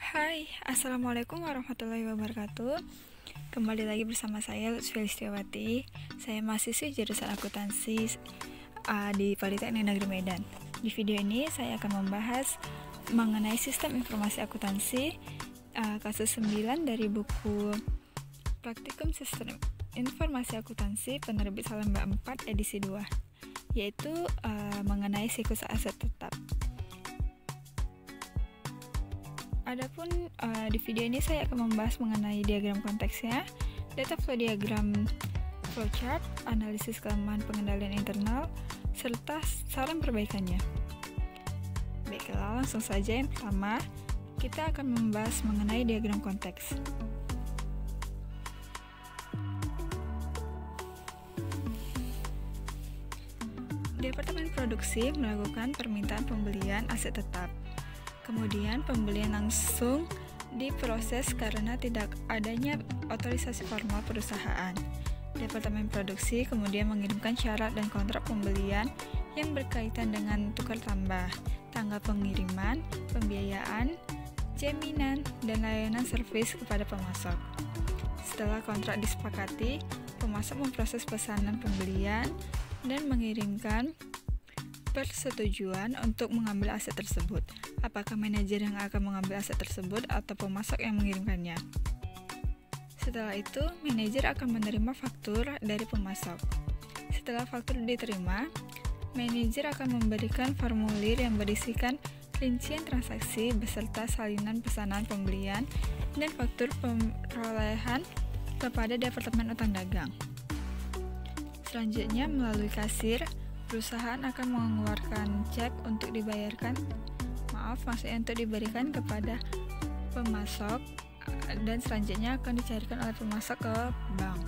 Hai, Assalamualaikum warahmatullahi wabarakatuh. Kembali lagi bersama saya Lutfi Listiawati. Saya mahasiswi jurusan akuntansi di Politeknik Negeri Medan. Di video ini saya akan membahas mengenai sistem informasi akuntansi kasus 9 dari buku Praktikum Sistem Informasi Akuntansi penerbit Salemba 4 edisi 2, yaitu mengenai siklus aset tetap. Adapun di video ini saya akan membahas mengenai diagram konteksnya, data flow diagram flowchart, analisis kelemahan pengendalian internal, serta saran perbaikannya. Baiklah, langsung saja. Yang pertama, kita akan membahas mengenai diagram konteks. Departemen Produksi melakukan permintaan pembelian aset tetap. Kemudian pembelian langsung diproses karena tidak adanya otorisasi formal perusahaan. Departemen Produksi kemudian mengirimkan syarat dan kontrak pembelian yang berkaitan dengan tukar tambah, tanggal pengiriman, pembiayaan, jaminan, dan layanan servis kepada pemasok. Setelah kontrak disepakati, pemasok memproses pesanan pembelian dan mengirimkan persetujuan untuk mengambil aset tersebut. Apakah manajer yang akan mengambil aset tersebut atau pemasok yang mengirimkannya? Setelah itu, manajer akan menerima faktur dari pemasok. Setelah faktur diterima, manajer akan memberikan formulir yang berisikan rincian transaksi beserta salinan pesanan pembelian dan faktur perolehan kepada Departemen Utang Dagang. Selanjutnya, melalui kasir, perusahaan akan mengeluarkan cek untuk diberikan kepada pemasok, dan selanjutnya akan dicarikan oleh pemasok ke bank.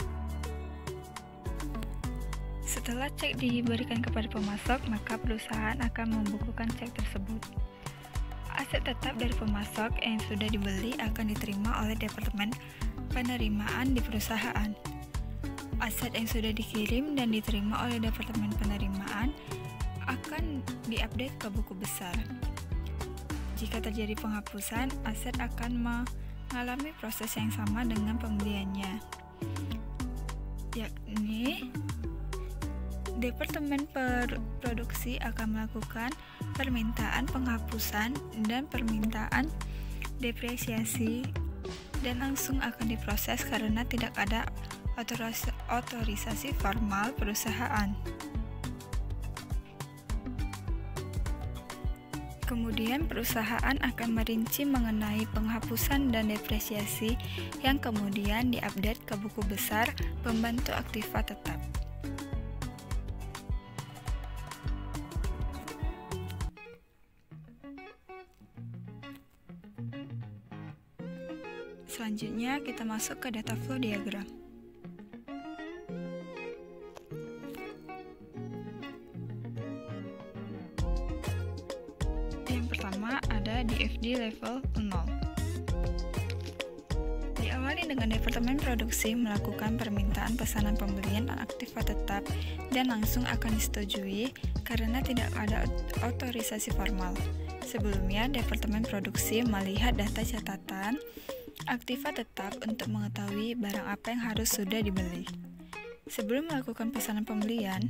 Setelah cek diberikan kepada pemasok, maka perusahaan akan membukukan cek tersebut. Aset tetap dari pemasok yang sudah dibeli akan diterima oleh Departemen Penerimaan di perusahaan. Aset yang sudah dikirim dan diterima oleh Departemen Penerimaan akan diupdate ke buku besar. Jika terjadi penghapusan, aset akan mengalami proses yang sama dengan pembeliannya, yakni Departemen Produksi akan melakukan permintaan penghapusan dan permintaan depresiasi dan langsung akan diproses karena tidak ada otorisasi formal perusahaan. Kemudian perusahaan akan merinci mengenai penghapusan dan depresiasi yang kemudian diupdate ke buku besar pembantu aktiva tetap. Selanjutnya kita masuk ke data flow diagram. Ada di FD level 0. Diawali dengan Departemen Produksi melakukan permintaan pesanan pembelian aktiva tetap dan langsung akan disetujui karena tidak ada otorisasi formal. Sebelumnya, Departemen Produksi melihat data catatan aktiva tetap untuk mengetahui barang apa yang harus sudah dibeli. Sebelum melakukan pesanan pembelian,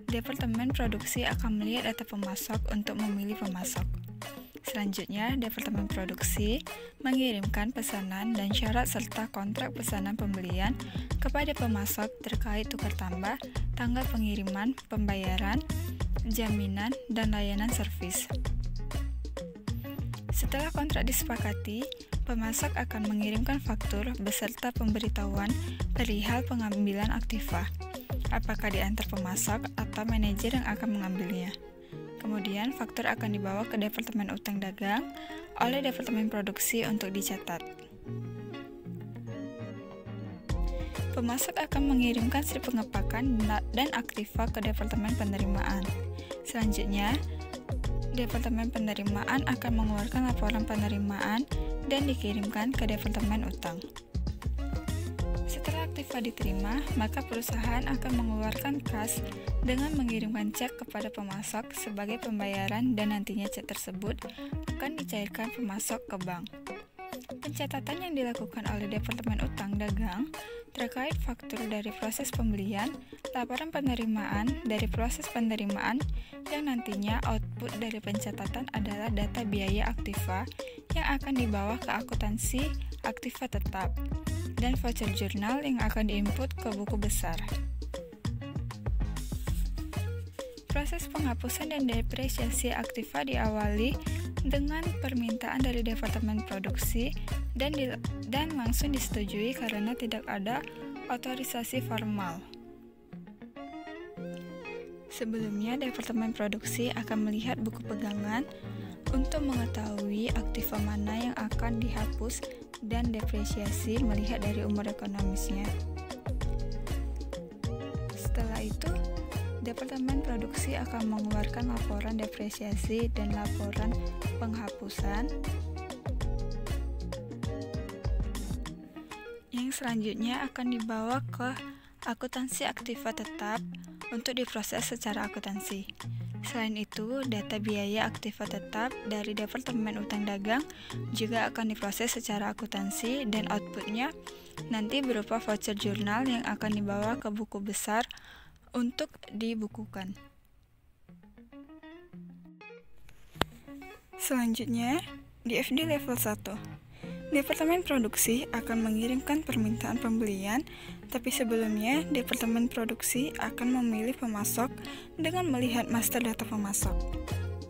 Departemen Produksi akan melihat data pemasok untuk memilih pemasok. Selanjutnya, Departemen Produksi mengirimkan pesanan dan syarat serta kontrak pesanan pembelian kepada pemasok terkait tukar tambah, tanggal pengiriman, pembayaran, jaminan, dan layanan servis. Setelah kontrak disepakati, pemasok akan mengirimkan faktur beserta pemberitahuan perihal pengambilan aktiva, apakah diantar pemasok atau manajer yang akan mengambilnya. Kemudian, faktur akan dibawa ke Departemen Utang Dagang oleh Departemen Produksi untuk dicatat. Pemasok akan mengirimkan slip pengepakan dan aktiva ke Departemen Penerimaan. Selanjutnya, Departemen Penerimaan akan mengeluarkan laporan penerimaan dan dikirimkan ke Departemen Utang. Setelah aktiva diterima, maka perusahaan akan mengeluarkan kas dengan mengirimkan cek kepada pemasok sebagai pembayaran dan nantinya cek tersebut akan dicairkan pemasok ke bank. Pencatatan yang dilakukan oleh Departemen Utang Dagang terkait faktur dari proses pembelian, laporan penerimaan dari proses penerimaan, yang nantinya output dari pencatatan adalah data biaya aktiva yang akan dibawa ke akuntansi aktiva tetap, dan voucher jurnal yang akan diinput ke buku besar. Proses penghapusan dan depresiasi aktiva diawali dengan permintaan dari Departemen Produksi dan langsung disetujui karena tidak ada otorisasi formal. Sebelumnya, Departemen Produksi akan melihat buku pegangan untuk mengetahui aktiva mana yang akan dihapus dan depresiasi melihat dari umur ekonomisnya. Setelah itu, Departemen Produksi akan mengeluarkan laporan depresiasi dan laporan penghapusan, yang selanjutnya akan dibawa ke akuntansi aktiva tetap untuk diproses secara akuntansi. Selain itu, data biaya aktiva tetap dari Departemen Utang Dagang juga akan diproses secara akuntansi dan outputnya nanti berupa voucher jurnal yang akan dibawa ke buku besar untuk dibukukan. Selanjutnya, di FD level 1, Departemen Produksi akan mengirimkan permintaan pembelian, tapi sebelumnya Departemen Produksi akan memilih pemasok dengan melihat master data pemasok.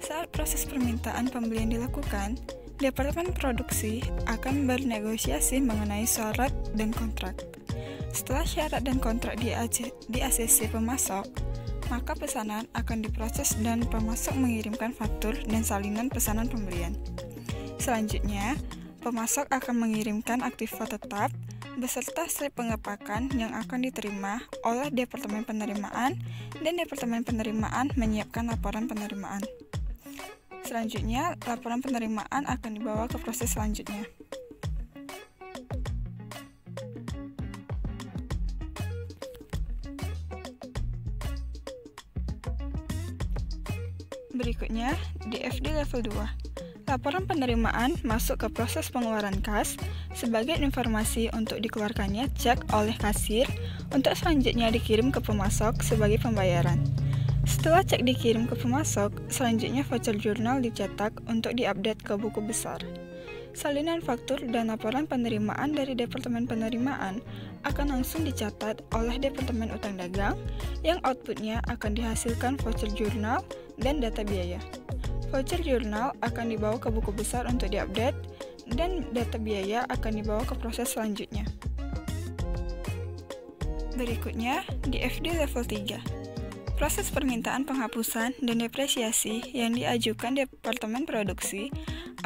Saat proses permintaan pembelian dilakukan, Departemen Produksi akan bernegosiasi mengenai syarat dan kontrak. Setelah syarat dan kontrak di ACC pemasok, maka pesanan akan diproses dan pemasok mengirimkan faktur dan salinan pesanan pembelian. Selanjutnya, pemasok akan mengirimkan aktiva tetap beserta slip pengepakan yang akan diterima oleh Departemen Penerimaan, dan Departemen Penerimaan menyiapkan laporan penerimaan. Selanjutnya, laporan penerimaan akan dibawa ke proses selanjutnya. Berikutnya, di FD level 2, laporan penerimaan masuk ke proses pengeluaran kas sebagai informasi untuk dikeluarkannya cek oleh kasir untuk selanjutnya dikirim ke pemasok sebagai pembayaran. Setelah cek dikirim ke pemasok, selanjutnya voucher jurnal dicetak untuk diupdate ke buku besar. Salinan faktur dan laporan penerimaan dari Departemen Penerimaan akan langsung dicatat oleh Departemen Utang Dagang, yang outputnya akan dihasilkan voucher jurnal dan data biaya. Voucher jurnal akan dibawa ke buku besar untuk diupdate, dan data biaya akan dibawa ke proses selanjutnya. Berikutnya, di FD level 3. Proses permintaan penghapusan dan depresiasi yang diajukan Departemen Produksi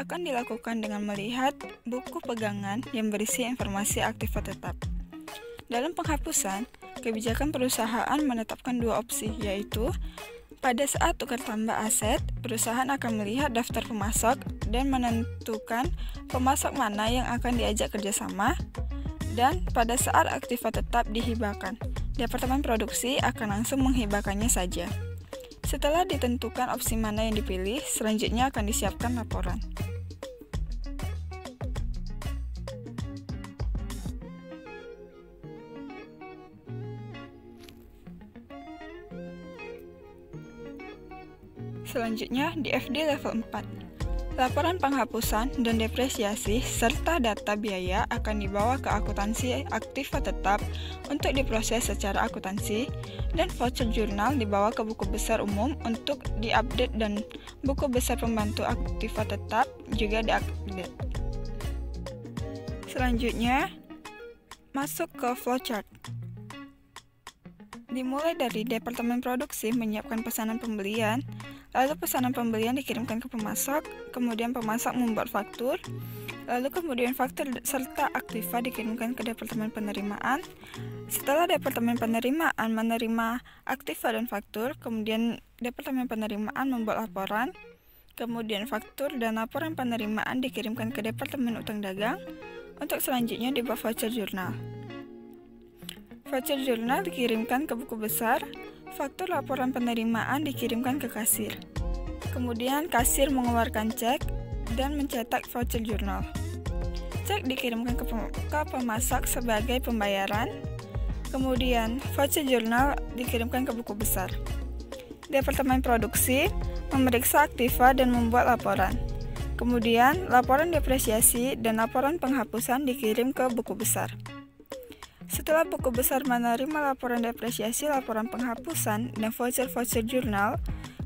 akan dilakukan dengan melihat buku pegangan yang berisi informasi aktiva tetap. Dalam penghapusan, kebijakan perusahaan menetapkan dua opsi, yaitu pada saat tukar tambah aset, perusahaan akan melihat daftar pemasok dan menentukan pemasok mana yang akan diajak kerjasama, dan pada saat aktiva tetap dihibahkan, Departemen Produksi akan langsung menghibahkannya saja. Setelah ditentukan opsi mana yang dipilih, selanjutnya akan disiapkan laporan. Selanjutnya, di FD level 4. Laporan penghapusan dan depresiasi serta data biaya akan dibawa ke akuntansi aktiva tetap untuk diproses secara akuntansi, dan voucher jurnal dibawa ke buku besar umum untuk diupdate, dan buku besar pembantu aktiva tetap juga diupdate. Selanjutnya, masuk ke flowchart. Dimulai dari Departemen Produksi menyiapkan pesanan pembelian, lalu pesanan pembelian dikirimkan ke pemasok, kemudian pemasok membuat faktur, lalu kemudian faktur serta aktiva dikirimkan ke Departemen Penerimaan. Setelah Departemen Penerimaan menerima aktiva dan faktur, kemudian Departemen Penerimaan membuat laporan, kemudian faktur dan laporan penerimaan dikirimkan ke Departemen Utang Dagang untuk selanjutnya dibuat voucher jurnal. Voucher jurnal dikirimkan ke buku besar, faktur laporan penerimaan dikirimkan ke kasir. Kemudian kasir mengeluarkan cek dan mencetak voucher jurnal. Cek dikirimkan ke pemasak sebagai pembayaran. Kemudian voucher jurnal dikirimkan ke buku besar. Departemen produksi memeriksa aktiva dan membuat laporan. Kemudian laporan depresiasi dan laporan penghapusan dikirim ke buku besar. Setelah buku besar menerima laporan depresiasi, laporan penghapusan, dan voucher-voucher jurnal,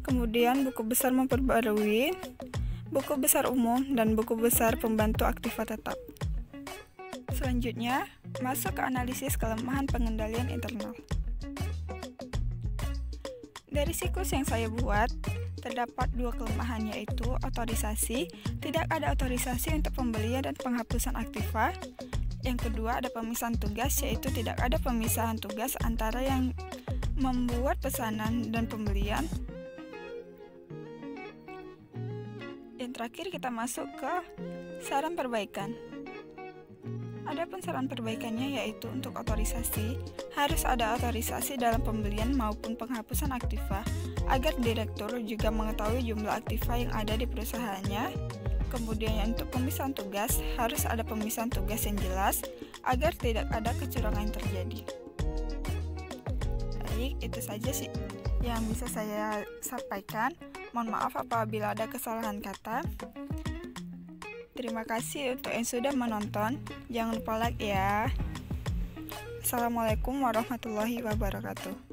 kemudian buku besar memperbarui buku besar umum dan buku besar pembantu aktiva tetap. Selanjutnya, masuk ke analisis kelemahan pengendalian internal. Dari siklus yang saya buat, terdapat dua kelemahan, yaitu otorisasi, tidak ada otorisasi untuk pembelian dan penghapusan aktiva. Yang kedua, ada pemisahan tugas, yaitu tidak ada pemisahan tugas antara yang membuat pesanan dan pembelian. Dan terakhir kita masuk ke saran perbaikan. Adapun saran perbaikannya yaitu untuk otorisasi, harus ada otorisasi dalam pembelian maupun penghapusan aktiva agar direktur juga mengetahui jumlah aktiva yang ada di perusahaannya. Kemudian untuk pemisahan tugas, harus ada pemisahan tugas yang jelas agar tidak ada kecurangan yang terjadi. Baik, itu saja sih yang bisa saya sampaikan. Mohon maaf apabila ada kesalahan kata. Terima kasih untuk yang sudah menonton. Jangan lupa like ya. Assalamualaikum warahmatullahi wabarakatuh.